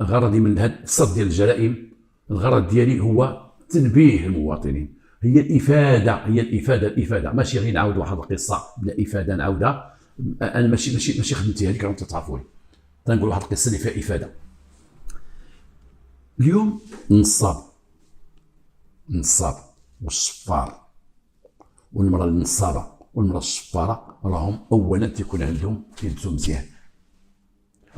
الغرض من هذا الصد ديال الجرائم، الغرض ديالي هو تنبيه المواطنين، هي الافاده، ماشي غير نعاود واحد القصه بلا افاده نعاودها. انا ماشي خدمتي هذيك، راكم تعرفوني. تنقول واحد القصه اللي فيها افاده. اليوم النصاب والصفار والمراه النصابه والمراه الصفاره راهم اولا تيكون عندهم تيلبسوا مزيان.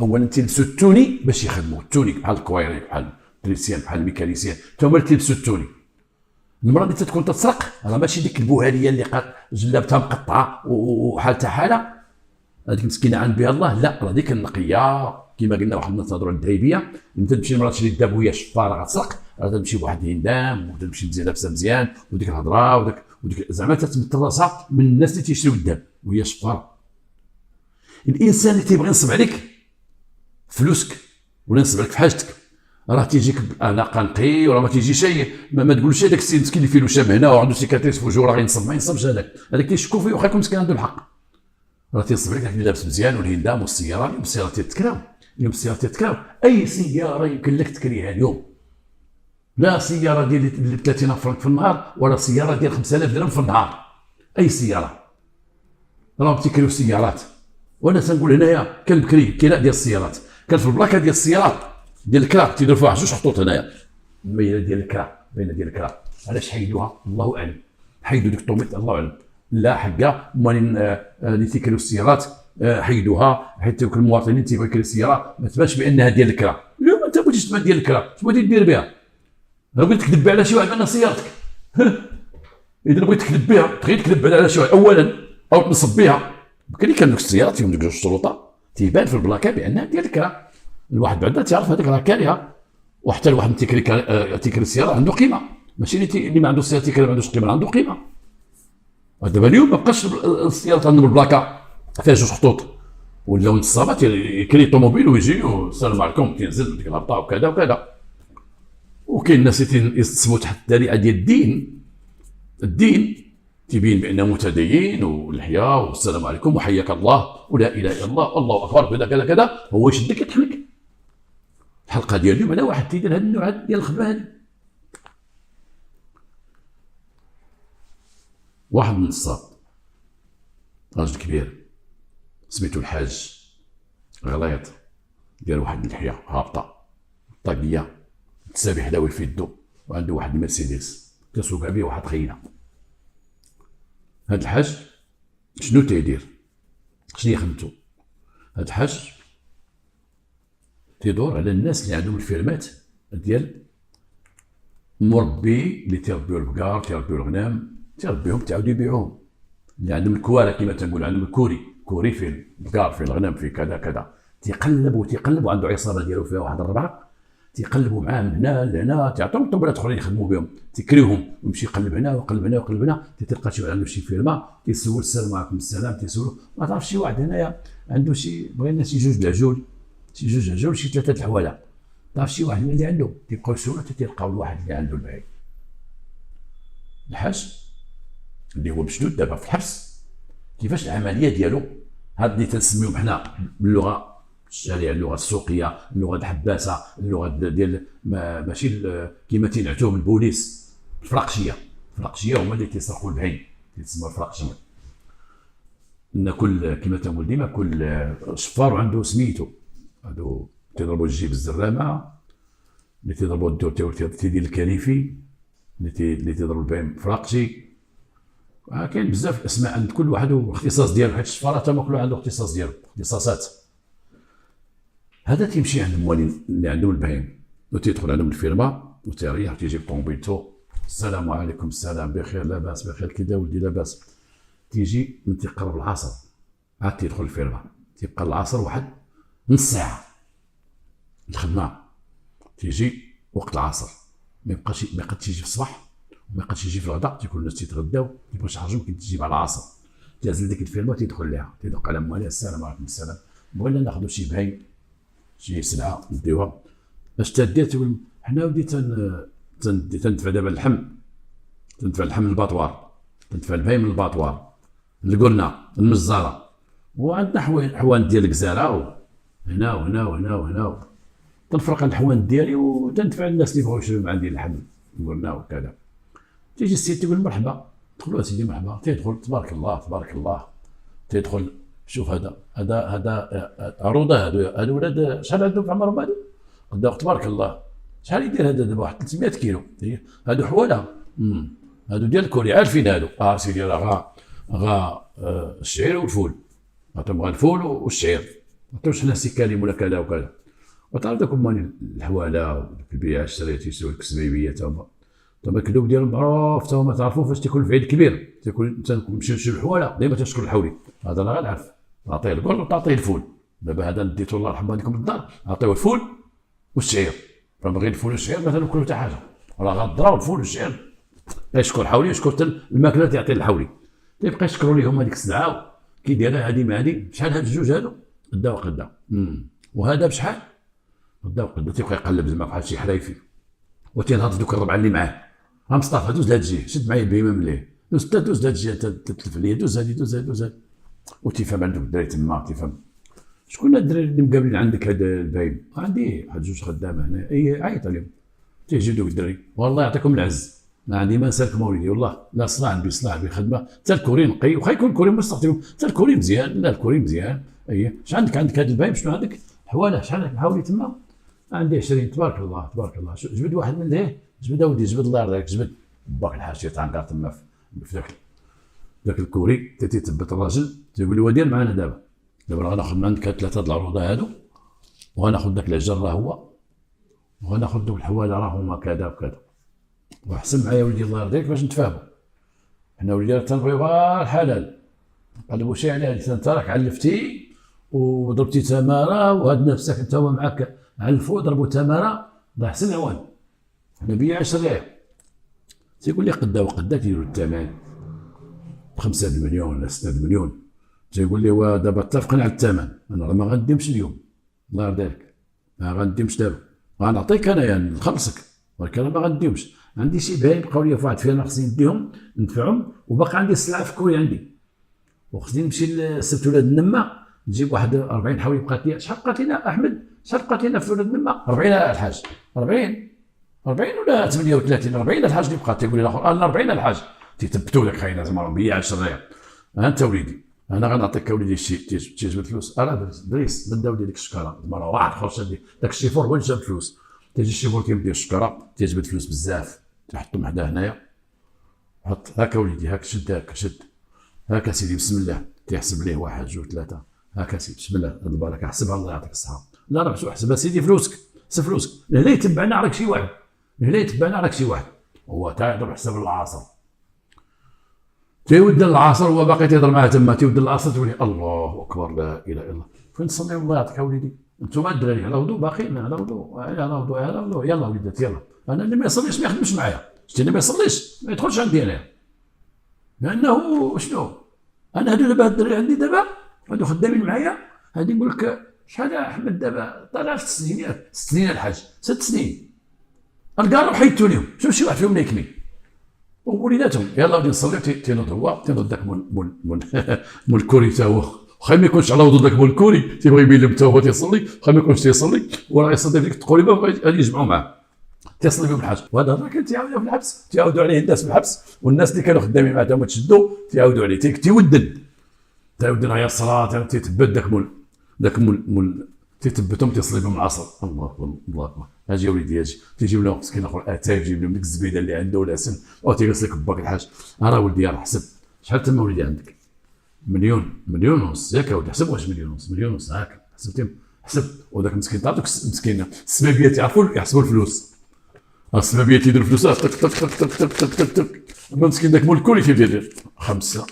اولا تيلبسوا التوني باش يخدموا التوني، بحال الكويري بحال التريسيان بحال الميكانيسيان، تا هما تيلبسوا التوني. المراه اللي تتكون تتسرق راه ماشي ديك البوهاليه اللي جلابتها مقطعه وحالتها حاله، هذيك مسكينه عند بها الله، لا راه ديك النقيه كما قلنا واحد الناس تهضروا على الذهبيه. انت تمشي المراه تشري الذهب وهي شفاره غتسرق، راه تمشي بواحد الهندام وتمشي مزيان لابسه مزيان وديك الهضره وديك زعما تتمثل راسها من الناس اللي تيشريو الذهب وهي شفاره. الانسان اللي تيبغي ينصب عليك فلوسك ولا ينصب عليك في حاجتك راه تيجيك علاقه نقي، وراه ما تيجي شيء ما تقولش هذاك السيد مسكين اللي فيه له شام هنا وعنده سيكاتريس في وجهه راه غينصب، ما ينصبش. هذاك تيشكوا فيه واخا يكون مسكين عنده الحق، راه تينصب عليك اللي لابس مزيان والهندام والسياره. اليوم السيارات تتكراو، اي سياره يمكن لك تكريها اليوم، لا سياره ديال 30 فرنك في النهار ولا سياره ديال 5000 درهم في النهار، اي سياره راهم تيكريو السيارات. وانا تنقول هنايا كان بكري كراء ديال السيارات، كان في البلاكه ديال السيارات ديال الكرا تيديروا فيها جوج خطوط هنايا بين ديال الكرا، علاش حيدوها الله اعلم، حيدوا ديك الطوميط الله اعلم، لا حقا مالين اللي تيكريو السيارات حيدوها، حيت المواطنين تيبغيو يكريو السياره ما تبانش بانها ديال الكرا. اليوم انت بغيتي تبان ديال الكرا، اش بغيتي دير بها؟ بغيتي تكذب على شي واحد بان سيارتك اذا بغيت تكذب بها تغير تكذب على شي واحد اولا او تنصب بها. بكري كان دوك السيارات فيهم دوك جوج الشروطه تيبان في البلاكه بانها ديال الكرا، الواحد بعدا تعرف هذيك راه كارهه. وحتى الواحد تيكري السياره عنده قيمه، ماشي اللي ما عنده السياره تيكري ما عندوش قيمه، عنده قيمه. ودابا اليوم ما بقاش السيارات عندهم البلاكه فيها جوج خطوط، ولاو نصابات يكري طوموبيل ويجي والسلام عليكم تينزل ديك الهبطه وكذا وكذا. وكاين الناس اللي يسموا تحت الذريعه ديال الدين تيبين بانه متدين واللحيه والسلام عليكم وحياك الله ولا اله الا الله والله اكبر كذا كذا كذا، هو يشدك يطحنك. الحلقه ديال اليوم انا واحد تيدير هذا النوع ديال الخدمه هذه. واحد من النصاب راجل كبير سميتو الحاج غليظ، ديال واحد اللحيه هابطه طاقيه تسابي حداوي في يدو، وعنده واحد المرسيدس تسوق به واحد خينا. هاد الحاج شنو تيدير؟ شنو هي خدمتو؟ هاد الحاج تيدور على الناس اللي عندهم الفيرمات ديال مربي اللي تيربيو البقار تيربيو الغنم تيربيهم تعاودوا يبيعوهم، اللي عندهم الكواره كما تنقول، عندهم كوري في البقار في الغنم في كذا كذا. تيقلب وعنده عصابه ديالو فيها واحد 4 تيقلبوا معاه من هنا لهنا، تعطيهم طبلات اخرين يخدموا بهم، تكريوهم ويمشي يقلب هنا ويقلب هنا ويقلب هنا، تلقى شي واحد عنده شي فيرما تيسول السلام عليكم السلام، تيسولو ما تعرف شي واحد هنايا عنده شي بغينا شي جوج العجول شي 3 الحواله، تعرف شي واحد اللي عنده تيبقاو يسولو حتى تلقاو الواحد اللي عنده البعيد. الحاج اللي هو مشدود دابا في الحبس، كيفاش العمليه ديالو هاد اللي تنسميوهم حنا باللغه الشارع، اللغه السوقيه، اللغه الحباسه، اللغه ديال ماشي كيما تينعتوهم البوليس، الفراقشيه هما اللي تيسرقوا البهيم تيسموا الفراقشيه. ان كل كيما تنقول ديما كل شفار عنده سميتو، هادو تيضربوا الجيب الزرامه، اللي تيضربوا الدور تيدير الكريفي، اللي تيضربوا البهيم فراقشي. كاين بزاف اسماء عند كل واحد والاختصاص ديالو، حيت الشفاره تما كل واحد عنده اختصاص ديالو اختصاصات. هذا تيمشي عند الموالين اللي عندهم البهيم وتيدخل عندهم الفيرما وتيريح تيجيب طوموبيلتو، السلام عليكم السلام بخير لاباس بخير كذا ولدي لاباس. تيجي من تيقرب العصر عاد تيدخل الفيرما، تيبقى العصر واحد نص ساعه الخدمه، تيجي وقت العصر ما يبقاش يجي في الصباح وما يبقاش يجي في الغداء، تيكون الناس تيتغداو تيبغيو يشارجو كي تجيب على العصر، تيعزل ديك الفيرما تيدخل ليها تيدق على مواليها السلام عليكم السلام بغينا ناخذ شي بهيم شي سلعه نديوها اش تدير؟ تقول حنا ودي تندفع دابا اللحم، تندفع اللحم للباطوار، تندفع البهيم للباطوار، القرنه المزاره، وعندنا حوان ديال الكزاره هنا وهنا وهنا وهنا. تنفرق الحوانت ديالي وتندفع الناس اللي بغاو يشريو عندي اللحم قلنا وكذا. تيجي السيد تيقول مرحبا، دخلوا اسيدي مرحبا، تيدخل تبارك الله تبارك الله، تيدخل شوف هذا عروضه هادو ولاد شحال عندهم في عمرهم هادو؟ قداو تبارك الله شحال يدير هذا دابا واحد 300 كيلو هادو حواله هادو ديال الكوري عارفين هادو سيدي راه غا الشعير والفول عطيهم غا الفول والشعير عطيوش حنا سكاليم ولا كذا وكذا. وتعرف داك ماني الحواله البيع الشراء تيسوي الكسبيبيه تما الكذوب ديالهم معروف تا هما تعرفوا فاش تيكون العيد كبير تيكون تمشيو نشريو الحواله ديما تشكر الحولي هذا راه غنعرف تعطيه الكرد وتعطيه الفول. دابا هذا ديتو الله يرحم والديكم للدار عطيوه الفول والشعير فبغي الفول والشعير ما تاكلوا حتى حاجه راه غنضراو الفول والشعير يشكر الحولي يشكر الماكله تيعطي الحولي تيبقى يشكروا لهم هذيك السلعه كي دايره هذه مع هذه شحال هاد الجوج هادو قدا وقدا وهذا بشحال قدا وقدا تيبقى يقلب زعما بحال شي حرايفي وتينهض دوك الربعه اللي معاه ها مصطفى دوز لهاد الجهه شد معايا البهيمه من ليه دوز لهاد الجهه تتلف عليا دوز هادي وتيفهم عندك الدراري تما تيفهم شكون الدراري اللي مقابلين عندك هذا البهيم عندي واحد جوج خدامه هنا عيط عليهم تيجيو دوك الدراري والله يعطيكم العز ما عندي ما نسالك مولدي والله لا صلاح بي خدمه حتى الكوري نقي وخا يكون الكوري مستخدم حتى الكوري مزيان لا الكوري مزيان اش عندك هذا البهيم شنو عندك حواله شحال حاولي تما عندي 20 تبارك الله تبارك الله جبد واحد من ليه جبد اودي جبد الله يرضيك جبد باك الحاشيه تاع تما في ذاك الكوري تيثبت الراجل تيقول له دير معنا دابا غناخذ من عندك 3 العروضه هادو وغناخذ داك العجل راه هو وغناخذ دوك الحواله راه هما كذا وكذا وحسن معايا ولدي الله يرضيك باش نتفاهموا حنا وليدي تنبغيو غير الحلال نقلبوا شي على هذيك انت راك علفتي وضربتي تماره وهاد نفسك انت هو معاك علفوا ضربوا تماره راه حسن عوان حنا بيع 10 تيقول لي قدا وقدا كيديروا الثمن 5 مليون ولا 6 مليون تيقول لي ودابا اتفقنا على الثمن انا راه ما غنديمش اليوم الله يرضيك ما غنديمش دابا غنعطيك انا يعني نخلصك ولكن ما غنديمش عندي شي بهايم بقاو لي في واحد فين خصني نديهم ندفعهم وباقي عندي السلعه في كوري عندي وخصني نمشي لسبت ولاد النمه نجيب واحد 40 حاولي بقات لي شحال بقات لنا احمد شحال بقات لنا في ولاد النمه 40 الحاج 40 ولا 38 40 الحاج اللي بقات تيقول لي الاخر 40 الحاج تيثبتوا لك خاينه زعما بيع 10 انت وليدي انا غنعطيك وليدي شي تجبد فلوس دريس بدا وليدي ديك الشكاره زعما راه واحد اخر شاد داك الشيفور هو اللي جاب فلوس تيجي الشيفور كيدير الشكاره تيجبد فلوس بزاف تحطهم حدا هنايا حط هاكا وليدي هاك شد هاكا سيدي بسم الله تيحسب ليه 1 2 3 هاكا سيدي بسم الله البركه حسبها الله يعطيك الصحه لا راه حسبها سيدي فلوسك حسب فلوسك هنا يتبعنا راك شي واحد هو تا يضرب حساب العصر تيود العصر هو باقي تيهضر معاه تما تيود العصر تقول الله اكبر لا اله الا الله فين تصلي الله يعطيك وليدي انتم الدراري على وضوء باقيين على وضوء يلا وليدات يلا انا اللي ما يصليش ما يخدمش معايا شتي اللي ما يصليش ما يدخلش عندي انا لانه شنو انا هادو دابا الدراري عندي دابا هادو خدامين معايا هادي نقول لك شحال احمد دابا طلع 6 سنين الحاج 6 سنين الكارو حيدتو لهم شوف شي واحد فيهم نايكمي ووليداتهم يلا وليدي نصلي تينوض هو تينوض داك مول الكوري تا هو واخا ما يكونش على وضوء داك مول الكوري تيبغي يبين لهم تا هو تيصلي واخا ما يكونش تيصلي وراه يصلي في ديك التقريبه غادي يجمعوا معاه تيصلي بهم الحاج وهذا راه كان تيعاودوا في الحبس تيعاودوا عليه الناس في الحبس والناس اللي كانوا خدامين معاه هما تشدوا تيعاودوا عليه تيودد راه الصلاه تيتبت داك مول تيثبتهم تيصلي بهم العصر الله اكبر اجي وليدي اجي تيجيب لهم مسكين اخر اتاي يجيب لهم ديك الزبيده اللي عنده ولا سن او تيغسل لك باك الحاج راه ولدي راه حسب شحال تما وليدي عندك مليون ونص ياك اودي حسب واش مليون ونص هاك حسب وداك المسكين تعطيك مسكين السبابيه تعرفوا يحسبوا الفلوس السبابيه تيديروا فلوس تك تك تك تك تك تك تك تك مسكين داك مول الكل تيدير 5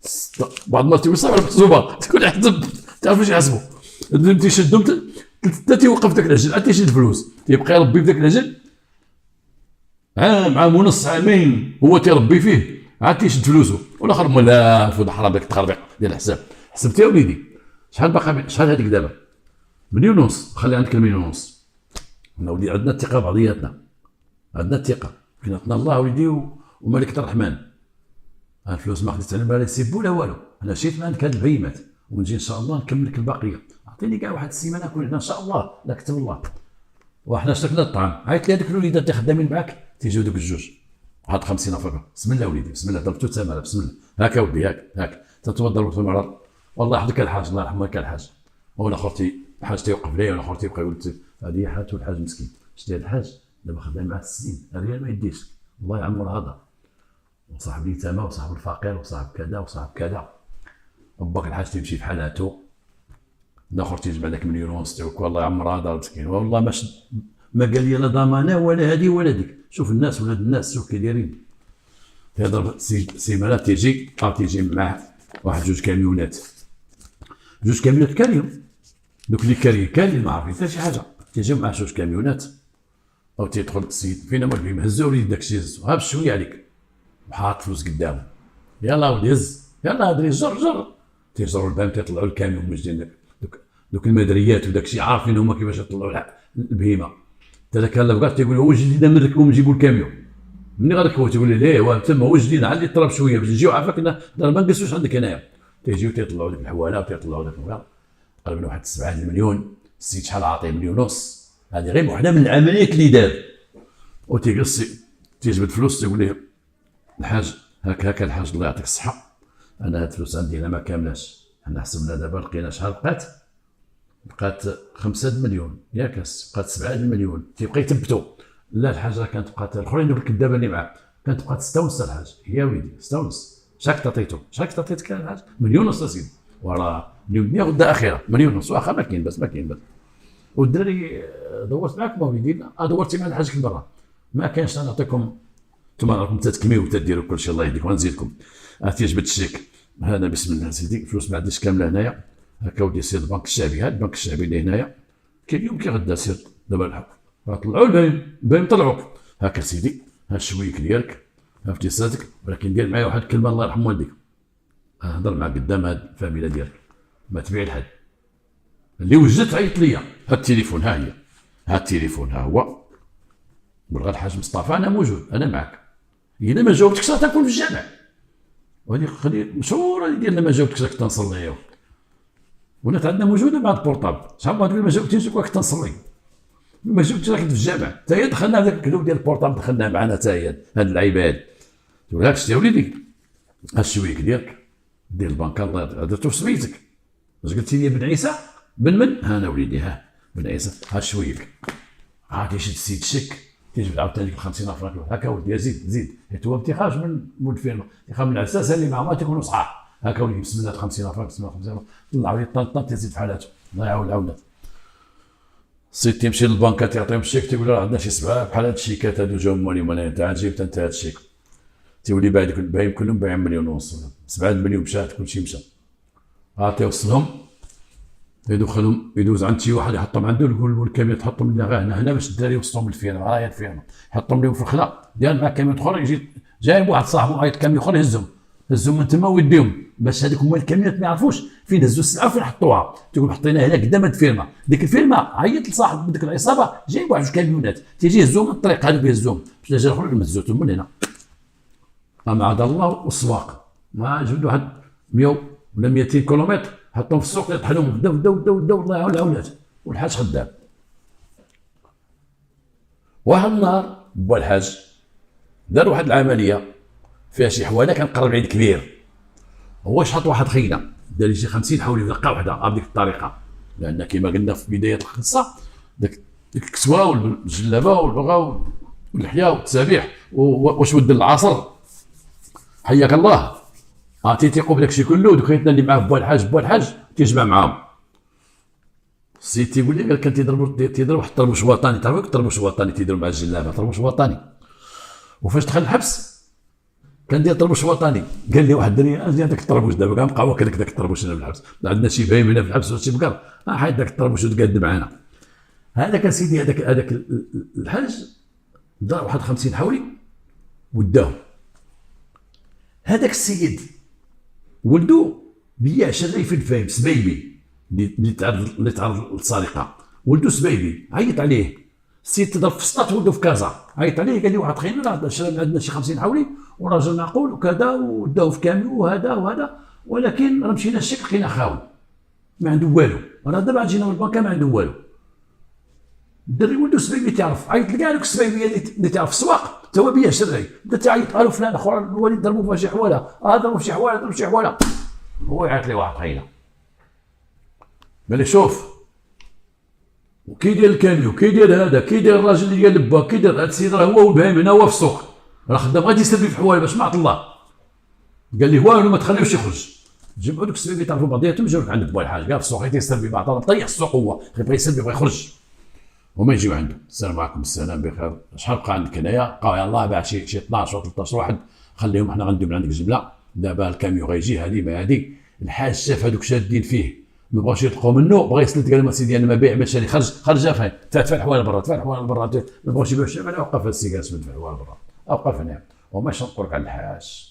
6 بعض المرات تيقول صافي محسوبه تكون يحسب تعرف واش يحسبوا تيشدهم حتى تيوقف داك العجل حتى يشد الفلوس تيبقى يربي في داك العجل عام ونص عامين هو تيربي فيه عاد تيشد فلوسه والاخر ملاف ولا حرام داك التخربيق ديال الحساب حسبتي يا وليدي شحال باقي شحال هذيك دابا 1.5 مليون خلي عندك 1.5 مليون حنا وليدي عندنا الثقه بعضياتنا عندنا الثقه كاين عطنا الله وليدي وملكة الرحمن الفلوس ما خديت عليهم لا سيب ولا والو انا شيت ما عندك هاد البيمات ونجي ان شاء الله نكمل لك البقيه اعطيني كاع واحد السيمانه كل هنا ان شاء الله لا كتب الله وحنا شركنا الطعام، عيط لي هذوك الوليدات اللي خدامين معاك تيجيو دوك الجوج واحد 50 نفر. بسم الله وليدي بسم الله، ضربتو 8000 بسم الله، هاك ودي هاك تنتوما ضربتو في المعرض. والله يحفظك الحاج الله يرحمه كان الحاج، وانا اخرتي الحاج تيوقف ليا وانا اخرتي يبقى يقول هذه حالته الحاج مسكين. شتي هذا الحاج دابا خدام معاه السنين الريال ما يديش، الله يعمر هذا وصاحب اليتامى وصاحب الفقير وصاحب كذا وصاحب كذا. باك الحاج تيمشي في حالاتو، الاخر تيجمع داك مليون ونص تيقول الله يعمر هذا مسكين، والله ما قال لي لا ضمانه ولا هذه ولا ديك. شوف الناس ولاد الناس شوف كي دايرين. تيهضر سيمانه تيجي معاه واحد جوج كاميونات كاريون، دوك اللي كاريين ما عارفين حتى شي حاجه، تيجيو معاه جوج كاميونات او تيدخل السيد فينا مولفين هزوا لي داك الشيء ها بشويه عليك وحاط فلوس قدامه، يلا ولدي هز يلا هضري جر تيجروا البان تيطلعوا الكاميون مجدين دوك المدريات وداك الشيء عارفين هما كيفاش يطلعوا البهيمه. حتى كان لافكار تيقول هو جديد نركبوا نجيبوا الكاميون، ملي غنركبوا تيقول لي ليه هو تما هو جديد علي الطراب شويه باش نجيو عافاك ما نقصوش عندك هنايا. تيجيو تيطلعوا ديك الحواله وتيطلعوا داك الحواله تقريبا واحد 7 المليون. السيد شحال عاطيه؟ مليون ونص. هذه غير وحده من العمليات اللي دار. وتيجلس تيجبد فلوس تيقول لي الحاج هاك الحاج الله يعطيك الصحه، انا هاد الفلوس عندي انا ما كاملاش، حنا حسبنا دابا لقينا شحال بقات 5 مليون ياك بقات 7 المليون. تيبقى يثبتوا لا الحاج راه كانت بقات الاخرين دوك الكذابه اللي معاه كانت بقات 6 ونص الحاج. يا وليدي 6 ونص شاك تعطيته شاك تعطيتك الحاج؟ مليون ونص اسيدي وراه مليون غدا اخيره مليون ونص واخا ما كاين باس والدراري دورت معاكم وليدي دورتي مع الحاج كي برا ما كانش. نعطيكم نتوما راكم تتكميو وتديروا كل شيء الله يهديكم ونزيدكم. تيجبد الشيك هذا بسم الله سيدي فلوس ما عنديش كامله هنايا هكا ودي سير البنك الشعبي. هذا البنك الشعبي اللي هنايا كي اليوم كي غدا سير دابا الحق طلعوا الباين طلعوك هكا سيدي ها الشويك ديالك ها في تيساتك، ولكن دير معايا واحد الكلمه الله يرحم والديك هضر معاك قدام هاد الفاميله ديالك ما تبيع لحد اللي وجدت عيط ليا. ها التليفون ها هي ها التليفون ها هو بلغى الحاج مصطفى انا موجود انا معك. اذا ما جاوبتكش راه تكون في الجامع وهذه خلي مشهوره ديالنا ما جاوبتكش راك تنصلي ولات عندنا موجوده مع البورطابل. شحال من واحد ما جاوبتيش راك تنصلي ما جاوبتيش راك في الجامع. حتى هي دخلنا هذاك الكذوب ديال البورطابل دخلناه معنا حتى هي هاد اللعيبه هادي. تقول لك شتي وليدي ها الشويك ديالك دير البنكه الله درتو في سميتك واش قلتي لي بن عيسى بن من؟ ها انا وليدي ها بن عيسى ها الشويك عاد يشد السيد الشك تيجبد عاوتاني 50 فرانك هكا ولدي زيد حيت هو تيخرج من الفيرما تيخرج من العساسه اللي معاه تيكونوا صحاح. هكا وليدي بسم الله 50 فرانك بسم الله 50 فرانك طلعوا لي طنط تزيد في حالاته الله يعاون العونات. السيد تيمشي للبنكه تيعطيهم الشيك تيقول له عندنا شي 7 بحال هاد الشيكات هادو جاو مولين انت عاد جبت انت هاد الشيك تيولي باين كلهم بايع مليون ونص 7 مليون مشات كلشي مشى. تيوصلهم يدخلهم يدوز عند شي واحد يحطهم عنده يقول له الكاميون تحطهم لنا هنا باش الدراري يوصلهم للفيرما راهي الفيرما يحطهم لهم في الخلا ديال مع كاميون اخر يجي جايب واحد صاحبه عيط كاميون اخر يهزهم من تما ويديهم باش هذوك هما الكاميونات ما يعرفوش فين هزوا السلعه وفين حطوها. تقول حطيناها هنا قدام هاد الفيرما ديك الفيرما عيط لصاحب ديك العصابه جايب واحد كاميونات تيجي يهزوهم من الطريق هذوك يهزوهم باش جا الاخر مهزوتهم من هنا. معاذ الله والسواق ما جبد واحد 100 ولا 200 كيلومتر حطهم في السوق يطحنوهم دو الله يعاون العونات والحاج خدام. واحد النهار با الحاج دار واحد العمليه فيها شي حواله كان قرب عيد كبير هو شحط واحد خينا دار لي شي 50 حولي في دقه واحده بهذيك الطريقه لان كما قلنا في بدايه القصه ديك الكسوه والجلابه والبغا واللحيه والتسابيح واش ود العصر حياك الله تيقوا بداك الشيء كله ودخلتنا اللي معاه با الحاج تيجمع معاهم. السيد تيقول لي كان تيضرب واحد الطربوش وطني تعرفوا الطربوش الوطني تيديروا مع الجلابه طربوش وطني. وفاش دخل الحبس كان ديال طربوش وطني قال لي واحد الدري اجي هذاك الطربوش دابا كنبقى واكل داك الطربوش هنا في الحبس عندنا شي بايم هنا في الحبس وشي بقر حيد داك الطربوش وتقاد معنا. هذاك سيدي هذاك الحاج دار واحد 50 حولي وداهم. هذاك السيد ولدو بيع شراي في الفايم سبايبي اللي تعرض للسرقه ولدو سبايبي عيط عليه السيد تضرب في سطات ولدو في كازا عيط عليه قال لي واحد خينا شرا من عندنا شي 50 حولي وراجل معقول وكذا وداو في كاميو وهذا ولكن راه مشينا الشيك لقينا خاوي ما عنده والو راه دابا جينا من البنكه ما عنده والو. الدري ولدو السبيبي تعرف، عيط لكاع دوك السبيبيه اللي تعرف في السواق تو بيا شرعي، بدا تعيط قالوا فلان اخر الوالد ضربوا في شي حواله، ضربوا في شي حواله، ضربوا في شي حواله. هو يعيط لي واحد خينا قال لي شوف وكي يدير الكاميو كي يدير هذا كي يدير الراجل اللي قال با كي يدير هذا السيد راه هو والبهيم هنا هو في السوق راه خدام غادي يسبي في حواله باش ما عط الله. قال لي والو ما تخليوش يخرج. جمعوا دوك السبيبي تعرفوا بعضياتهم جاو عند با الحاج كاع في السوق يسبي بعض طيح السوق هو بغى يسبي بغى يخرج هما يجيو عنده. السلام عليكم السلام بخير شحال بقى عندك هنايا؟ بقاو يلاه باع شي 12 و 13 واحد خليهم حنا غنديو من عندك الجمله دابا الكاميو غيجي هذه ما هذه. الحاج شاف هذوك شادين فيه ما بغاوش يطلقوا منه بغى يسلت قال لهم سيدي انا ما بيع ما شاري خرج فين تدفع الحوال برا تدفع الحوال برا ما بغاوش يبيعوا الشعب. انا وقف السيكاس تدفع الحوال برا اوقف هنا وماشي نقول لك على الحاج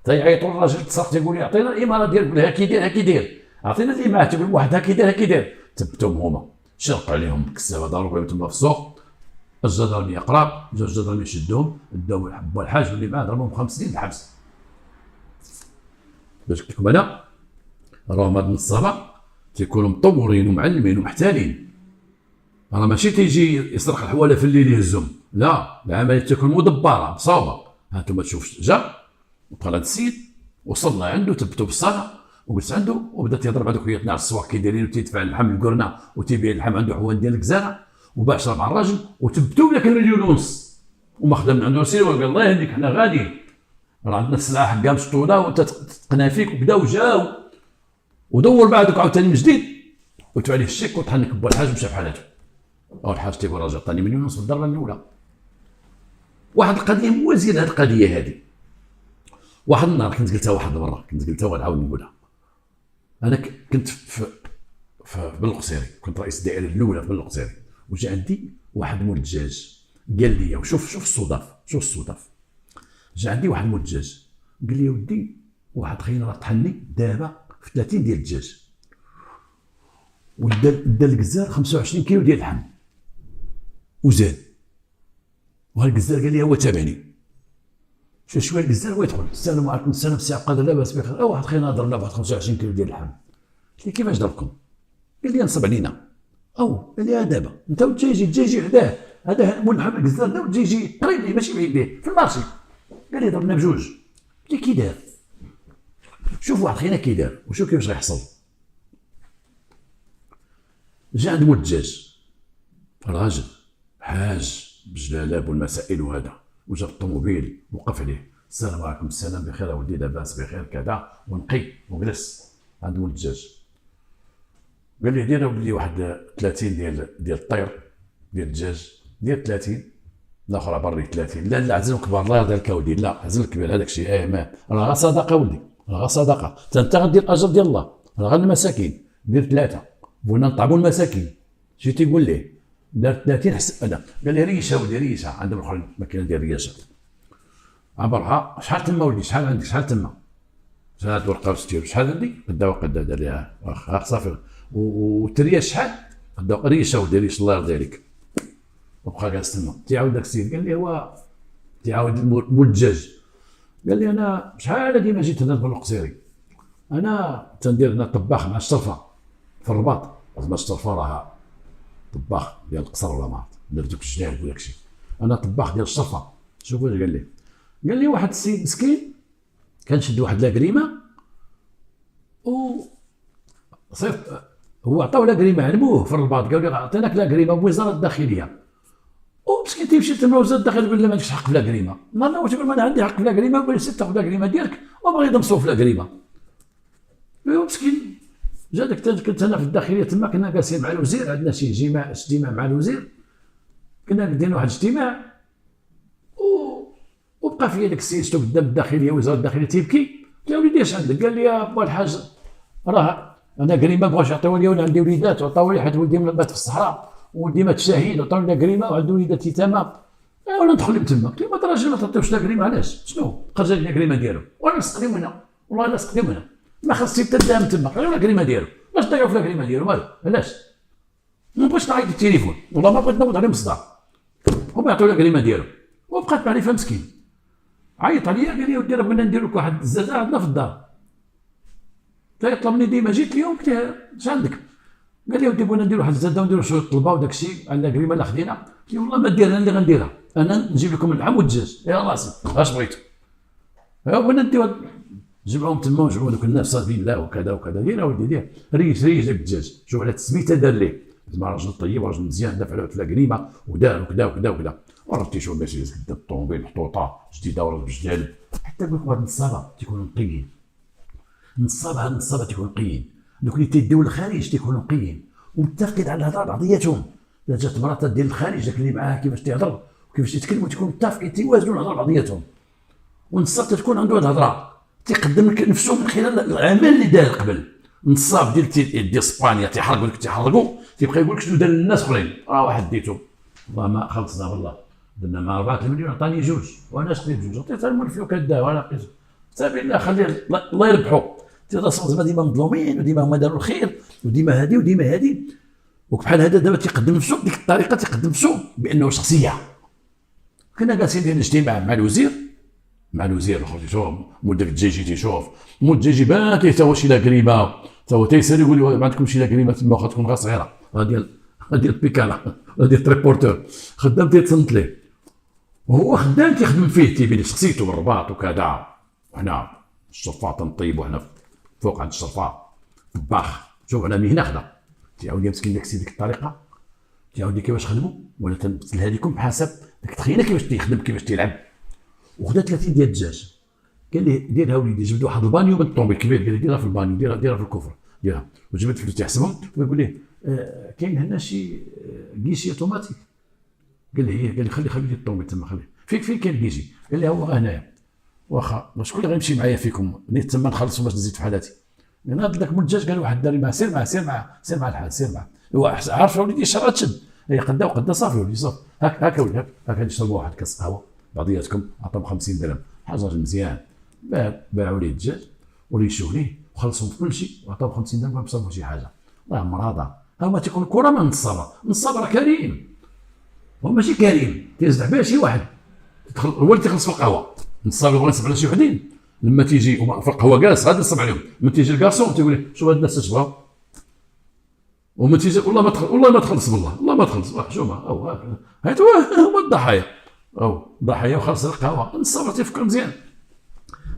تيعيطوا الراجل تصرف تيقول لي عطينا الاماره ديال هاكي دير هاكي دير عطينا الاماره تقول واحد هاكي دير هاكي دير. ثبتهم هما شرقوا عليهم الكسابه ضربوا بهم تما في السوق. الجدراني قراب جوج جدراني شدوهم داو با الحاج اللي معاه ضربوهم 5 سنين الحبس. باش قلت لكم انا راهم هاد النصابه تيكونوا مطورين ومعلمين ومحتالين. راه ماشي تيجي يسرق الحواله في الليل يهزهم، لا العمليه تكون مدبره مصاوبه. ها انتم تشوف جا وبقى هذا السيد وصلنا عنده ثبتو بالصاله وجلس عنده وبدا تيهضر مع دوك خوياتنا على السواق كي دايرين وتيدفع اللحم للقرنه وتيبيع اللحم عنده حوان ديال الكزاره وباع شرب مع الراجل وثبتو لك 1.5 مليون وما خدم عنده سير وقال الله يهديك حنا غاديين راه عندنا السلاح حكا مسطوله وانت تقنا فيك وبداو جاو ودور بعدك عاوتاني من جديد ودفع عليه الشيك وطحنك با الحاج مشى بحالته. او الحاج تيقول راجل عطاني 1.5 مليون في الضربه الاولى. واحد القضيه موازيه لهذه القضيه هذه. واحد النهار كنت قلتها واحد المره كنت قلتها ونعاود نقولها. انا كنت في بن القصيري كنت رئيس الدائره الاولى في بن القصيري وجا عندي واحد مول الدجاج قال لي وشوف الصدف جا عندي واحد مول الدجاج قال لي يا ودي واحد خينا راه طحني دابا في 30 ديال الدجاج ودا الكزار 25 كيلو ديال اللحم وزاد وهذا الكزار قال لي هو تابعني شويه الكزار هو يدخل السلام عليكم السلام السي عقاد لاباس بخير واحد خينا ضربنا بواحد 25 كيلو ديال اللحم. قلت له كيفاش ضربكم؟ قال لي نصب علينا قال لي دابا انت وتجي حداه هذا مول محمد الكزار دا وتجي قريب ليه ماشي بعيد ليه في المارشي. قال لي ضربنا بجوج. قلت له كي دار؟ شوف واحد خينا كي دار وشوف كيفاش غيحصل. جا عند مول الدجاج راجل حاج بجلالاب والمسائل وهذا وجا الطوموبيل وقف عليه السلام عليكم السلام بخير اولدي لاباس بخير كذا ونقي وجلس عند مول الدجاج. قال لي دير اولدي واحد 30 ديال الطير ديال الدجاج ديال 30 الاخرى بري 30 لا عزلهم كبار الله يرضي عليك اولدي لا عزل الكبير هذاك الشيء ما راه صدقه ولدي راه صدقه انت غدير الاجر ديال الله راه غير المساكين دير 3 بغينا نطعموا المساكين شي تيقول ليه دار 30 حسب انا قال لي ريشه ولدي ريشه عندهم الاخرين ماكينه ديال الريشه عبرها شحال تما ولدي شحال عندك شحال تما شحال ورقه وستير شحال عندي قدا وقدا دار ليها واخا صافي والتريا شحال قدا ريشه ولدي ريشه الله يرضي عليك وبقى جالس تما. تيعاود داك السيد قال لي هو تيعاود مول الدجاج قال لي انا شحال ديما جيت هنا في القصيري انا تندير هنا طباخ مع الشرفه في الرباط زعما الشرفه راه طباخ ديال القصر ولا ما عرفت دوك الجداد وداك الشيء انا طباخ ديال الشرفه. شوف واش قال لي واحد السيد مسكين كنشد واحد لاكريمه و صيفط هو عطاو لاكريمه علموه في الرباط قال لي عطيناك لاكريمه بوزاره الداخليه ومسكين تيمشي تما وزاره الداخليه تقول له ما عندكش حق في لاكريمه نهار واش تقول انا عندي حق في لاكريمه قول لي سير تاخذ لاكريمه ديالك وبغى يضمسوا في لاكريمه. مسكين جا داك كنت انا في الداخليه تما كنا جالسين مع الوزير عندنا شي اجتماع مع الوزير كنا دايرين واحد الاجتماع وبقى فيا داك السيد شفتو قدام الداخليه وزاره الداخليه تيبكي. قلت له وليدي اش عندك؟ قال لي يا با الحاج راه انا كريمه بغاوش يعطيوها لي وانا عندي وليدات وعطاو لي حيت ولدي مات في الصحراء وولدي مات شهيد وعطاو لي كريمه وعنده وليدات يتامى وانا ندخل تما. قلت له ما راجل ما تعطيوش لا كريمه علاش شنو خرج لي كريمه ديالو وانا نسقيهم هنا والله لا سقيهم هنا ما خصني حتى الدعم تما قالوا لا كريمه ديالو باش تضيعوا في الكريمه ديالو مالو علاش ما بغيتش نعيط التليفون والله ما بغيت نوض عليه مصدر هما يعطيو له الكريمه ديالو وبقات معرفه مسكين عيط عليا قال لي ودي راه بغينا ندير لك واحد الزازه عندنا في الدار تيطلبني ديما جيت اليوم قلت له اش عندك قال لي ودي بغينا نديروا واحد الزاده ونديروا شويه طلبه وداك الشيء عندنا كريمه لا خدينا. قلت له والله ما دير انا اللي غنديرها، انا نجيب لكم اللحم والدجاج يا راسي اش بغيتوا. بغينا نديروا جمعوهم تما وجمعوا دوك الناس صافي الله وكذا وكذا. دير اوليدي دير ريش داك الدجاج، شوف على التسميته دار ليه زعما راجل طيب راجل مزيان دافع له كريمه ودار وكذا وكذا وكذا. وراه شوف باش قد الطوموبيل محطوطه جديده وراه بالجدال حتى قلت لك واحد النصابه تيكونوا نقيين. هاد النصابه تيكونوا نقيين، دوك اللي تيديو للخارج تيكونوا نقيين ومتفقين على الهضره بعضياتهم. اذا جات مرات ديال الخارج داك اللي معاه كيفاش تيهضر وكيفاش تيتكلموا تيكونوا متفقين تيوازنوا الهضره بعضياتهم. والنصاب تكون عنده هاد الهضره تيقدم لك نفسه من خلال العمل اللي دار قبل. النصاب ديال اسبانيا تيحرقوا تيبقى يقول لك شنو دار للناس اخرين. واحد ديتو والله ما خلصنا والله درنا مع 4 مليون عطاني جوج وانا شريت جوج عطيتها المولف لو كدا وانا لقيت صافي الله خليه الله يربحوا. تيتصل زعما ديما مظلومين وديما هما داروا الخير وديما هادي وديما هادي. وبحال هذا دابا تيقدم نفسه بديك الطريقه تيقدم نفسه بانه شخصيه. كنا جالسين في الاجتماع مع الوزير شوف مول داك الدجاجي تيشوف مول الدجاجي بان تيهو شي لاكريمه تا هو تيسال يقول لي ما عندكمش شي لاكريمه تما واخا تكون غير صغيره ديال بيكالا ديال تريبورتور خدام تيتصنت ليه وهو خدام تيخدم فيه تيبين شخصيته بالرباط وكذا. وحنا الشرفه تنطيب وحنا فوق عند الشرفه طباخ. شوف انا مهنه خدا تيعاود مسكين داك السيد ديك الطريقه تيعاود كيفاش خدموا ولا تنمثلها لكم بحسب ديك التخيله كيفاش تيخدم كيفاش تيلعب. وخدا 30 ديال الدجاج قال لي ديرها وليدي جبد واحد البانيو من الطوموبيل كبير قال لي ديرها في البانيو ديرها في الكفر ديرها وجبد فلوس تيحسبهم ويقول ليه كاين هنا شي كيشي اوتوماتيك. قال لي قال لي خلي الطوموبيل تما خليه فين كاين كيشي. قال لي هو هنايا واخا شكون اللي غيمشي معايا فيكم نيت تما نخلصوا باش نزيد في حالاتي. لان هذا داك مول الدجاج قال واحد الدري سير مع الحال سير مع هو عارف وليدي الشرعه تشد هي قدا صافي وليدي صافي هاك وليدي هاك نشربوا واحد كاس قهوه بعضياتكم عطاهم 50 درهم حاجه مزيان. باعوا ليه الدجاج وريشوه ليه وخلصوا في كل شيء وعطاهم 50 درهم بصرفوا شي حاجه. الله مرضى هما تيكون كره من النصابه راه كريم هو ماشي كريم تيزدح بها شي واحد هو اللي تيخلص في القهوه. النصاب اللي بغى ينصب على شي وحدين لما تيجي في القهوه جالس غادي ينصب عليهم. لما تيجي الكارسون تيقول له شوف هاد الناس اش بغاو وما تيجي والله ما تخلص والله ما تخلص. شوف هاد هو الضحايا ضحايا وخلص القهوه. النصاب تيفكر مزيان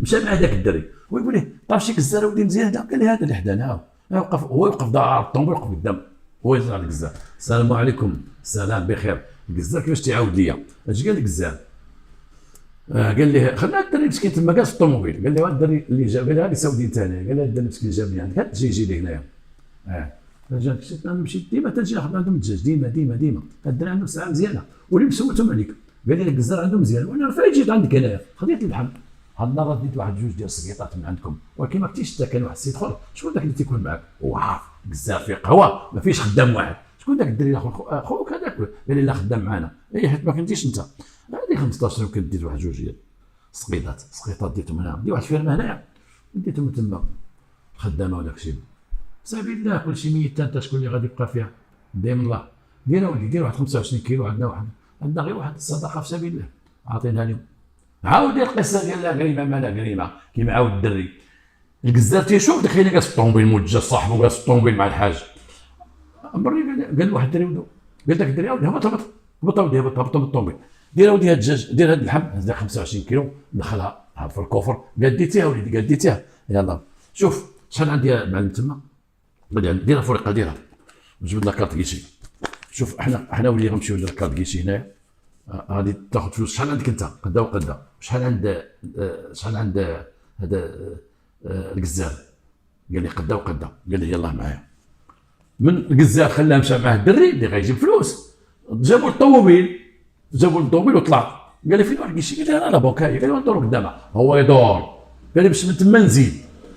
مشى مع هذاك الدري ويقول ليه طاف شي كزار ولدي مزيان قال لي هذا اللي حدانا هو يوقف دار الطوموبيل يوقف قدام هو يزرع الكزار. السلام عليكم السلام بخير الكزار كيفاش تيعاود ليا اش قال الكزار قال لي خلينا الدري مسكين تما جالس في الطوموبيل. قال لي هذا الدري اللي جا قال لي هذه سعودي انت هنا. قال لي هذا الدري مسكين جابني عندك هات يجي لي هنايا جا انا مشيت ديما تنجي ناخذ عندهم الدجاج ديما هذا الدري عنده ساعه مزيانه واللي مسولتهم عليك. قال لي الكزار عنده مزيان وانا فين جيت عندك هنايا خديت اللحم هاد النهار ديت واحد جوج ديال السكيطات من عندكم ولكن ما كنتيش حتى كان واحد السيد اخر. شكون داك اللي تيكون معاك هو عارف كزار في قهوه ما فيش خدام واحد. شكون داك الدري خوك هذاك قال لي لا خدام معنا حيت ما كنتيش انت. هذه 15 يمكن ديت واحد جوج ديال السقيطات ديتهم هنا دي واحد الفيرما هنايا ديتهم تما خدامه وداك الشيء سبيل الله كلشي ميت. انت شكون اللي غادي يبقى فيها دايم الله دير ولدي دير واحد 25 كيلو عندنا غير واحد الصدقه في سبيل الله عاطينها لهم. عاود القصه ديال لا كريمه ما لا كريمه كيما عاود الدري الكزار تيشوف داك اللي جالس في الطوموبيل موجه صاحبه جالس في الطوموبيل مع الحاج امرني قال واحد الدري ولدو قال داك الدري هبط ولدي هبط من الطوموبيل دير ولدي هاد الدجاج دير هاد اللحم هز 25 كيلو دخلها في الكوفر قال ديتيها وليدي قال ديتيها يلاه شوف شحال عندي معلم تما قال لي ديرها فريقه ديرها جبد لك كارت كيشي. شوف احنا ولي غنمشيو للكارت كيشي هنايا غادي تاخذ فلوس. شحال عندك انت قدا وقدا شحال عند هذا الكزار قال لي قدا وقدا قال لي يلاه معايا. من الكزار خلاه مشى معاه الدري اللي غيجيب فلوس جابوا الطوموبيل وطلع قال لي فين واحد كيشي قال لي انا بوكاي قال لي ندور قدامها هو يدور قال لي باش من تما نزيد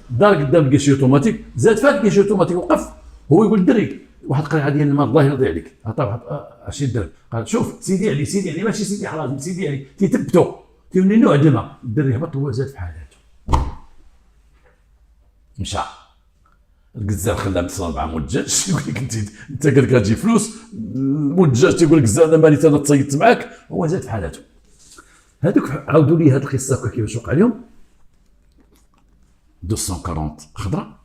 دار قدام الكيشي اوتوماتيك زاد فات الكيشي اوتوماتيك وقف هو يقول الدري واحد قريعه ديال الماء الله يرضي عليك عطاه واحد 20 درهم قال شوف سيدي علي ماشي سيدي حرام سيدي علي تيثبتوا تيولي نوع الماء الدري هبط هو زاد في حالاته مشى. الكزار خلاه متصل مع مول الدجاج يقول لك انت قال لك غتجي فلوس مول الدجاج تيقول لك الكزار انا مالي انا تصيدت معاك هو زاد في حالاته. هذوك عاودوا لي هذه القصه كيفاش وقع لهم 240 خضره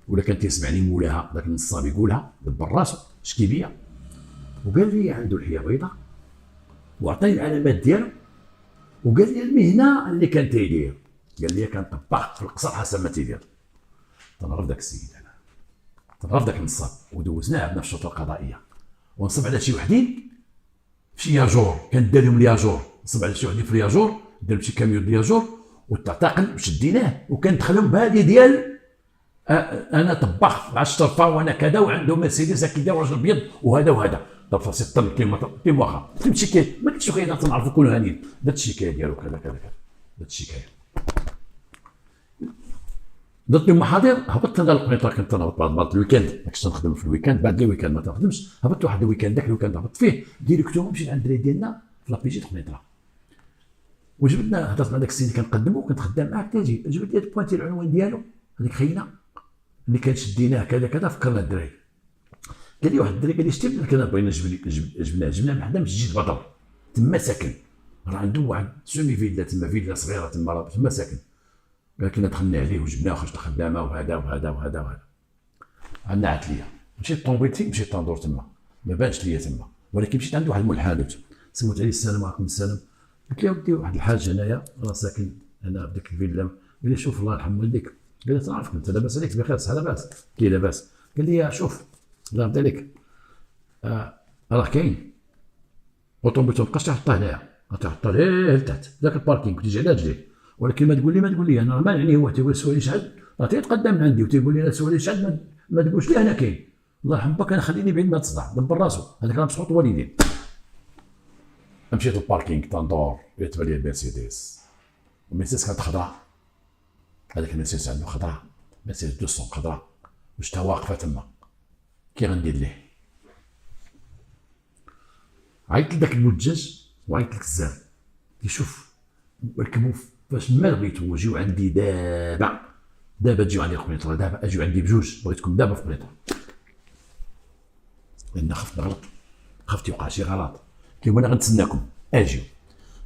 ولا كان تيسمعني مولاها ذاك النصاب يقولها دبر راسو شكي بيا، وقال لي عنده لحيه بيضاء وعطاني العلامات ديالو، وقال لي المهنه اللي كان تيدير، قال لي كان طباخ في القصر حسب ما تيدير. تنعرف ذاك السيد انا، تنعرف ذاك النصاب، ودوزناه عندنا في الشرطه القضائيه، ونصب على شي وحدين في شي ياجور، كان دار لهم الياجور، نصب على شي وحدين في الياجور، دار شي كاميون ديال وتعتقل وشديناه، وكان دخلهم بهذه ديال انا طباخ 10 طرفه وانا كذا، وعنده مرسيدس كذا وراجل ابيض وهذا وهذا، طرفه سي طن كيما واخا فهمت الشكايه، ما كنتش خايف تنعرفوا كونوا هانيين، درت الشكايه ديالو كذا كذا كذا، درت الشكايه، درت لهم محاضر، هبطت انا القنيطره، كنت نهبط بعض الويكاند، ما كنتش تنخدم في الويكاند، بعد الويكاند ما تنخدمش، هبطت واحد الويكاند، ذاك الويكاند هبطت فيه ديريكتومون مشيت عند الدراري ديالنا في لابيجي د قنيطره، وجبدنا هضرت مع داك السيد اللي كنقدمو وكنت خدام معاه، تاجي جبت لي بوانتي العنوان ديالو، هذيك خينا اللي كان شديناه كذا كذا، فكرنا الدراري، قال لي واحد الدري قال لي شتي كنا بغينا جبناه من حدا مسجد بدر، تما ساكن، راه عنده واحد سومي فيلا تما، فيلا صغيره تما ساكن، قال كنا دخلنا عليه وجبناه وخرجت الخدامه وهذا وهذا وهذا وهذا، عندنا عتليه، مشيت طومبيلتي مشيت تندور تما، ما بانش ليا تما، ولكن مشيت عند واحد الملحد، سولت عليه السلام عليكم السلام، قلت له ودي واحد الحاج هنايا راه ساكن هنا بديك الفيلا، قال لي شوف الله يرحم والديك، قال لي تعرفك انت لاباس عليك بخير صحه لاباس، كي لاباس، قال لي شوف الله يرضي عليك، راه كاين اوطوموبيل مابقاش تحطها هنايا، غتحطها لتحت ذاك الباركينغ وتيجي على رجليك، ولكن ما تقول لي انا ما يعني، هو تيقول سولي شحال، راه تيتقدم من عندي وتيقول لي لا سولي شحال، ما تقولش لي انا كاين، الله يرحم باك انا خليني بعيد ما تصدع، دبر راسو، هذاك راه مسخوط والدين. مشيت للباركينغ تندور، يتبان لي المرسيدس، المرسيدس كانت خضراء، هذاك المرسيدس عنده خضراء، مرسيدس 200 خضراء، وشتها واقفه تما، كي غندير ليه؟ عيطت لذاك المدجج وعيطت للكزار، كيشوف ركبوا فاش ما بغيتو وجيو عندي دابا تجيو عندي القنيطره، دابا اجيو عندي بجوج، بغيتكم دابا في القنيطره، لان خفت نغلط، خفت يوقع شي غلط، قلت انا غنتسناكم اجيو،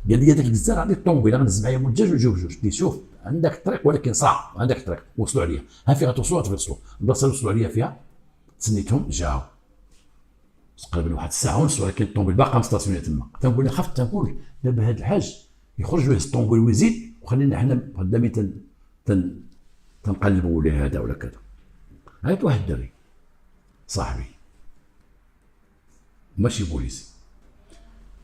قال لي هذاك الكزار عندي الطوموبيل غنهز معايا مدجج ونجيو بجوج، قلت شوف عندك الطريق ولكن صعب، عندك الطريق وصلوا عليا، ها فين غتوصلوا غتوصلوا، البلاصه اللي وصلوا عليا فيها تسنيتهم جاو، تقريبا واحد الساعه ونص، ولكن الطوموبيل باقا مستاسيوني تما، تنقول خفت تنقول دابا هذا الحاج يخرج ويهز الطوموبيل ويزيد، وخلينا حنا قدامي تنقلبوا ولا هذا ولا كذا. عيط واحد الدري صاحبي ماشي بوليسي،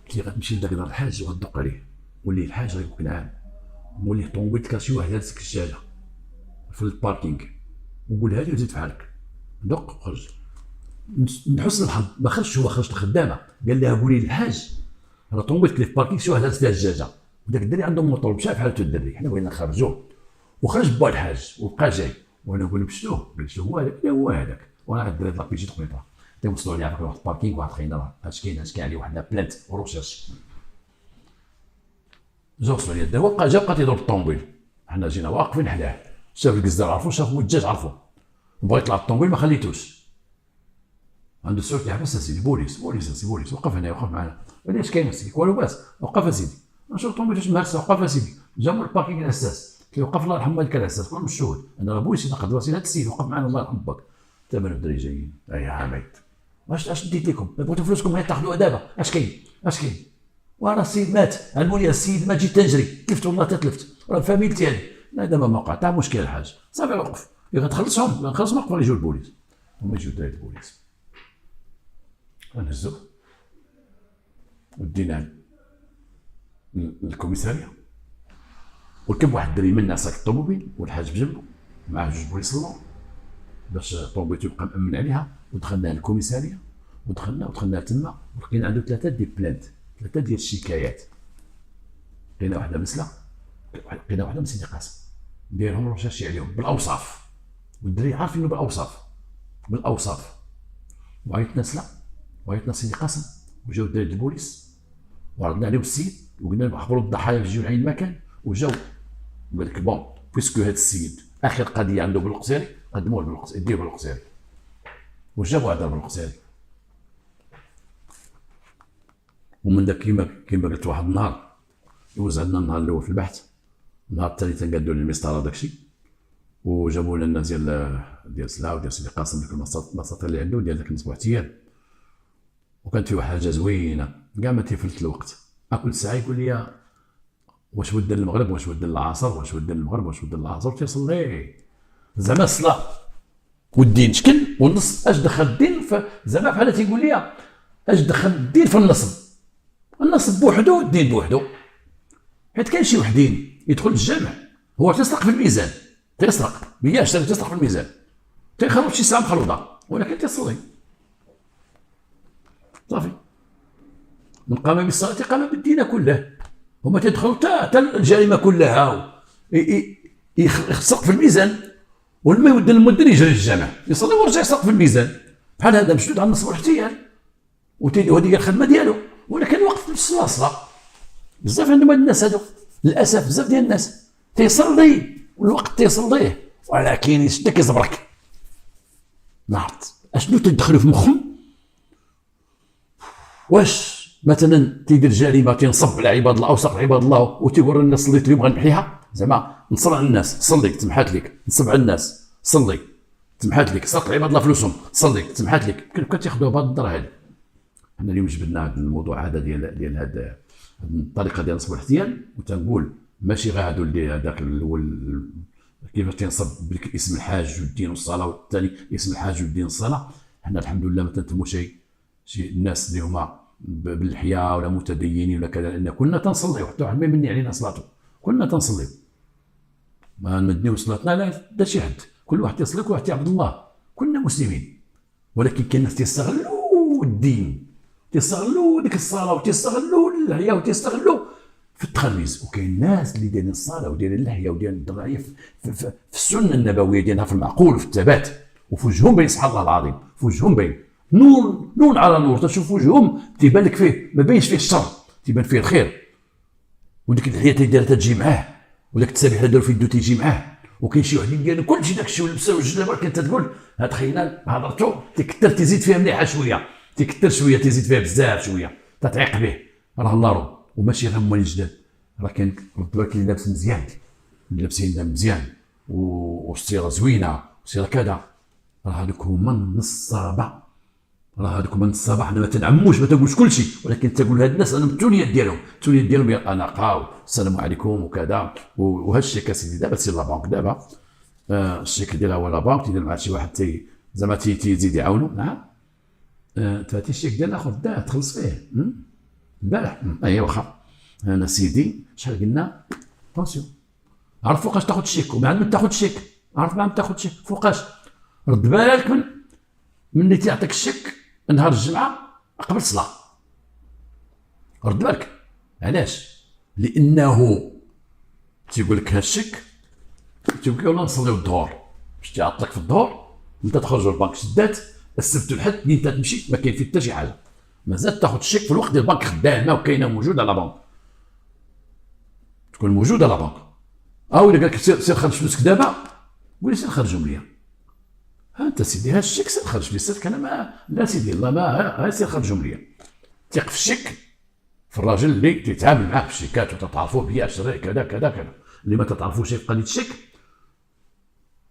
كي غتمشي لذاك دار الحاج وغدق عليه، ولي الحاج غيقول لك نعم، مولي طوموبيلتك شي واحد هازك الشاله في الباركينغ، وقولها لي وزيد في حالك، دق وخرج. من حسن الحظ ما خرجش هو، خرجت الخدامه، قال لها قولي للحاج راه طوموبيلتك اللي في الباركينغ شي واحد هاز فيها الدجاجه، وداك الدري عنده موطور مشى في حالته الدري، حنا بغينا نخرجوه، وخرج با الحاج وبقى جاي، وانا نقول له شنو؟ قال هو هذاك، هو هذاك، وانا غادي درت لابيجي تقنيطره، توصلوا عليه واحد الباركينغ، واحد خينا اش كاين عليه واحد بلانت وروشيرش، جا وصلوا عليه الدواء، بقى تيضرب الطوموبيل، حنا جينا واقفين حداه، شاف الكزار عرفو، شاف المدجاج عرفو، بغا يطلع الطوموبيل ما خليتوش، عنده السؤال يحبس اسيدي، بوليس اسيدي، وقف هنا وقف معنا، قال لي اش كاين اسيدي؟ والو باس، وقف اسيدي، نشوف الطوموبيل فاش مهرسه، وقف اسيدي، جابوا الباركينغ الاساس، كيوقف الله يرحم والديك الاساس، كلهم الشهود، انا راه بوليس نقدر هذا السيد وقف معنا الله يرحم باك، تما الدراري جايين، يا عميد اش ديت لكم؟ بغيتوا فلوسكم غير تاخذوها دابا، اش كاين؟ وراه السيد مات، علموا لي السيد ما جيت تنجري، تلفت والله تتلفت، راه فاميلتي هذه، لا دابا ما وقع تاع مشكل الحاج، صافي وقف، غتخلصهم وقفوا يجيو البوليس، هما يجيو الدراري البوليس، غنهزوه وديناه للكوميساريه، وركب واحد الدري منا ساك الطوموبيل والحاج بجنبو معاه جوج بوليس اللور باش طوموبيلته يبقى مأمن عليها، ودخلناه للكوميساريه، ودخلنا تما، ولقينا عنده 3 دي بلانت، 3 ديال الشكايات، لقينا واحده مسله، لقينا واحده من سيدي قاسم، دايرهم رشاشي عليهم بالاوصاف، والدري عارفينه بالاوصاف، وعيطنا سيدي قاسم، وجاو الدراري البوليس، وعرضنا عليهم السيد، وقلنا لهم خبروا الضحايا باش يجيو لعين المكان، وجاو قال لك بون بويسكو هذا السيد اخر قضيه عنده بالقصيري، قدموه بالقصيري، ديروه بالقصيري، وجابوا هذا بالقصيري، ومن داك كيما قلت واحد النهار، دوز عندنا النهار الاول في البحث، النهار الثاني تنقادوا للمسطره داكشي، وجابوا لنا الناس ديال سلا وديال سيدي قاسم، ديك المساطيل اللي عنده ديال ذاك النص احتيال. وكانت فيه واحد حاجه زوينه كاع ما تيفلت الوقت، كل ساعه يقول لي واش ود المغرب، واش ود العصر، واش ود المغرب، واش ود العصر، تيصلي زعما الصلاه والدين شكل والنص. اش دخل الدين زعما بحال تيقول لي اش دخل الدين في النصب؟ النصب بوحدو والدين بوحدو، حيت كاين شي وحدين يدخل الجامع هو تيسرق في الميزان، تيسرق بياش تيسرق في الميزان، تيخرج شي ساعه مخلوطه ولكن تيصلي صافي. من قام بالصلاه قام بالدين كله. هما تيدخلوا حتى الجريمه كلها يسرق في الميزان، ولما يود المدن يجري للجامع يصلي ويرجع يسرق في الميزان. بحال هذا مشدود على النصب والاحتيال وهذه هي الخدمه ديالو، ولكن الوقت الصلاه صلاه. بزاف عندهم هاد الناس هادو للاسف، بزاف ديال الناس تيصلي والوقت تيصليه ولكن يشدك يزبرك. ما عرفت اشنو تدخلوا في مخهم. واش مثلا تيدير جريمه تينصب على عباد الله او سرق عباد الله وتيقول الناس صليت اليوم غنمحيها، زعما نصب على الناس صلي تمحات لك، نصب على الناس صلي تمحات لك، سرق عباد الله فلوسهم صلي تمحات لك. كانوا تياخذوها بهذه الدرا هذه. حنا اليوم جبدنا هذا الموضوع هذا ديال هذه الطريقه ديال نصب الاحتيال، وتنقول ماشي غير هذو اللي هذاك الاول كيفاش تينصب باسم الحاج والدين والصلاه، والثاني اسم الحاج والدين والصلاه. حنا الحمد لله ما تنتموا شي الناس اللي هما بالحياه ولا متدينين ولا كذا، لان كنا تنصليو حتى واحد ما يمني علينا صلاته، كنا تنصليو ما نمدنيو صلاتنا لا شي حد، كل واحد يصلي كل واحد يعبد الله، كنا مسلمين. ولكن كاين الناس تيستغلوا الدين، تيستغلوا ديك الصلاه وتيستغلوا اللحيه وتيستغلوا في التخميس. وكاين الناس اللي دايرين الصلاه ودايرين اللحيه ودايرين الدرعيه في السنه النبويه ديالها، في المعقول وفي الثبات، وفي وجههم بين سبحان الله العظيم، في وجههم بين نور على نور، تشوف وجههم تيبان لك فيه ما بينش فيه الشر، تيبان فيه الخير. وديك اللحيه تيديرها تجي معاه، وداك التسابيح اللي داروا في يدو تيجي معاه. وكاين شي وحدين ديالو كلشي داك الشيء ولبسه والجلابه، كنت تقول هاد خينا هضرتو تكثر تزيد فيها مليحه شويه، تكثر شويه تزيد فيها بزاف شويه تتعيق به، راه نارو. وماشي غير هما اللي جداد، راه كاين رد بالك اللي لابس مزيان، اللي لابسين مزيان والسيره زوينه والسيره كذا، راه هذوك هما النصابه. راه هذوك هما النصابه. حنا ما تنعموش ما تنقولش كل شيء، ولكن تقول هاد الناس انا التونيات ديالهم، التونيات ديالهم هي الاناقه والسلام عليكم وكذا. وهذا الشيك اسيدي دابا سير لا بانك دابا الشيك ديالها هو لا بانك، تيدير مع شي واحد زعما تيزيد يعاونو. نعم تفاتي الشيك ديالنا خذ تخلص فيه البارح. اي واخا انا سيدي شحال قلنا بونسيون، عرف فوقاش تاخذ الشيك ومع من تاخذ الشيك، عرف مع من تاخذ الشيك فوقاش. رد بالك من اللي تيعطيك الشيك نهار الجمعه قبل الصلاه، رد بالك علاش؟ لانه تيقول لك هاد الشيك تيقول لك يلا نصليو الظهر، باش تيعطلك في الظهر انت تخرج البنك شدات السبت والحد انت تمشي ما كاين فيه حتى شي حاجه، مازال تاخذ الشيك في الوقت ديال البنك خدامه وكاينه موجوده على بنك، تكون موجوده على بنك. او الا قال لك سير خرج فلوسك دابا قول لي سير خرجهم ليا. ها انت سيدي ها الشيك سير خرج لي، سير انا ما لا سيدي الله ما ها سير خرجهم ليا. ثق في الشيك في الراجل اللي تيتعامل معاه في الشيكات وتتعرفوا بيع شراء كذا كذا كذا. اللي ما تتعرفوش في قضيه الشيك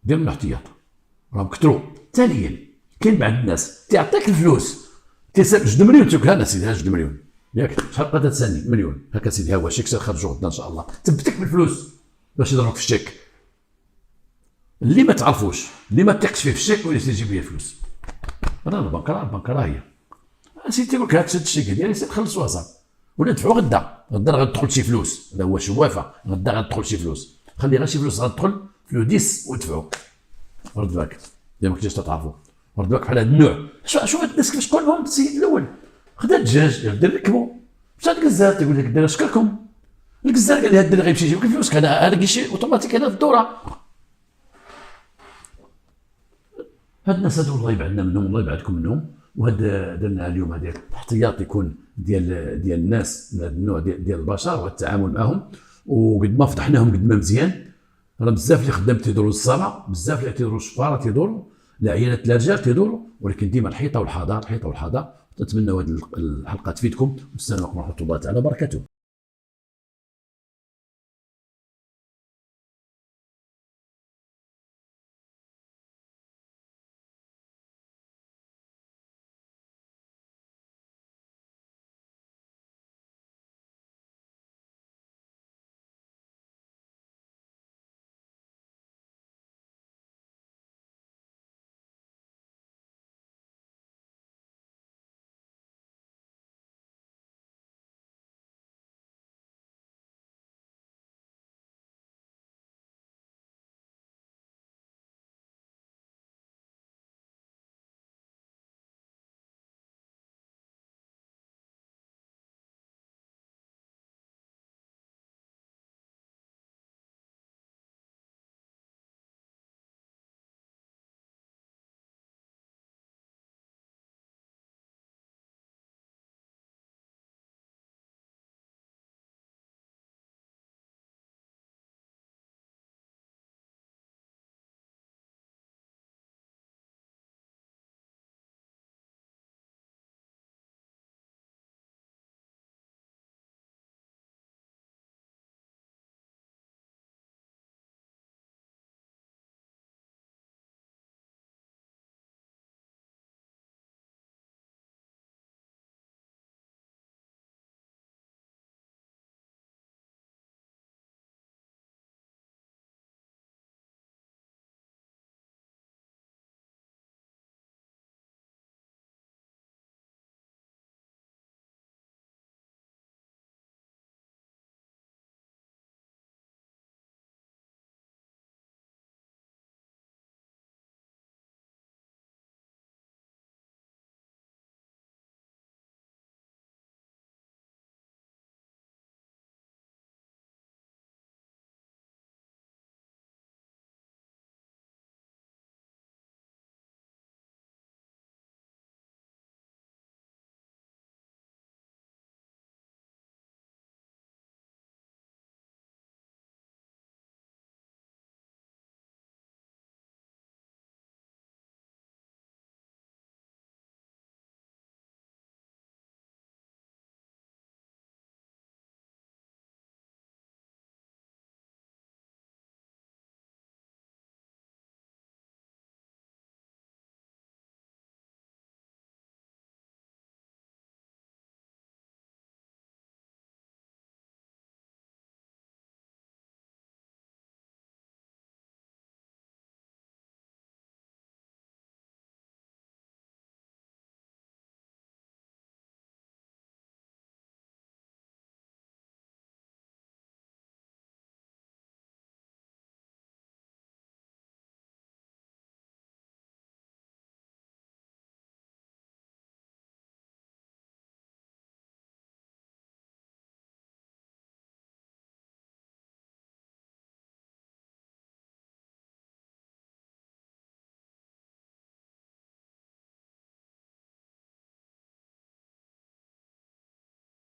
دير الاحتياط راهم كثروا. ثانيا كاين بعض الناس تعطيك الفلوس تيسال جوج مليون تقول انا سيدي ها 2 مليون ياك شحال بقات تسالني مليون هكا سيدي ها هو الشيك سير خرجوا غدا ان شاء الله، تثبتك بالفلوس باش يضربك في الشيك. اللي ما تعرفوش اللي ما تثقش فيه في الشيك ولا تجيب لي الفلوس راه البنك راه هي سيدي تيقول لك هاد الشيك ديالي سير خلصوها صافي ولا ندفعوا غدا غتدخل شي فلوس. هذا هو شوافه غدا غتدخل شي فلوس، خلي غير شي فلوس غتدخل في لو 10 ودفعوا. رد بالك ما كنتيش تعرفوا. رد بالك بحال هذا النوع. شوف هاد الناس كيفاش تقول لهم السيد الاول خدا الدجاج دير ركبوا مشى الكزار تيقول لك دير اشكركم. الكزار قال لي هاد اللي غيمشي يجيب لك الفلوس هذا كيشي اوتوماتيك هذا في الدوره. هاد الناس هادو الله يبعدنا منهم الله يبعدكم منهم. وهاد درنا اليوم هذا احتياط يكون ديال الناس هذا النوع ديال البشر والتعامل معهم. وقد ما فضحناهم قد ما مزيان. راه بزاف اللي خدام تيدوروا الصلاه، بزاف اللي تيدوروا الشفاره تيدوروا العيانات الرجال تيدوروا، ولكن ديما الحيطه والحذر الحيطه والحذر. نتمنى هذه الحلقه تفيدكم والسلام عليكم ورحمه الله تعالى وبركاته.